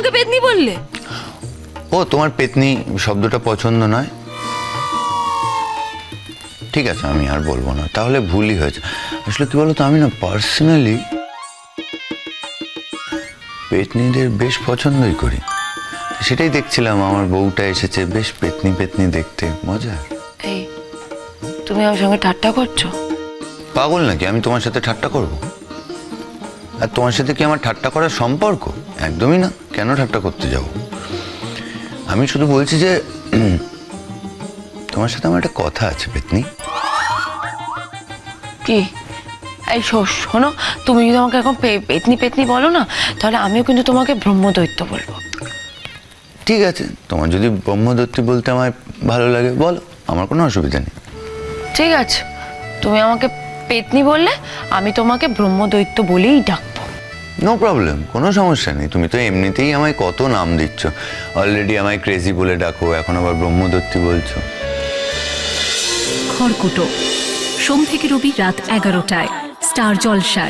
আমাকে পেতনি বললে? ও তোমার পেতনি শব্দটা পছন্দ নয়? ঠিক আছে, আমি আর বলবো না, তাহলে ভুলই হয়েছে। আসলে কি বলতো, আমি না পার্সোনালি পেতনিদের বেশ পছন্দই করি। সেটাই দেখছিলাম, আমার বউটা এসেছে, বেশ পেতনি পেতনি দেখতে, মজা। এই, তুমি আমার সঙ্গে ঠাট্টা করছো? পাগল নাকি আমি তোমার সাথে ঠাট্টা করব? আর তোমার সাথে কি আমার ঠাট্টা করার সম্পর্ক? একদমই না। কেন ঠাট্টা করতে যাব? আমি শুধু বলছি যে তোমার সাথে আমার একটা কথা আছে পেতনি। কি? এই শোনো, তুমি যদি আমাকে এখন পেতনি পেতনি বলো না, তাহলে আমিও কিন্তু তোমাকে ব্রহ্মদৈত্য বলবো। ঠিক আছে, তোমার যদি ব্রহ্মদত্তী বলতে আমার ভালো লাগে বলো, আমার কোনো অসুবিধা নেই। ঠিক আছে, তুমি আমাকে পেতনি বললে আমি তোমাকে ব্রহ্মদৈত্য বলেই ডাকবো। নো প্রবলেম, কোনো সমস্যা নেই। তুমি তো এমনিতেই আমায় কত নাম দিচ্ছ। অলরেডি আমায় ক্রেজি বলে ডাকো, এখন আবার ব্রহ্মদত্তী বলছো। খড়কুটো সোম থেকে রবি রাত 11টায় স্টার জলসায়।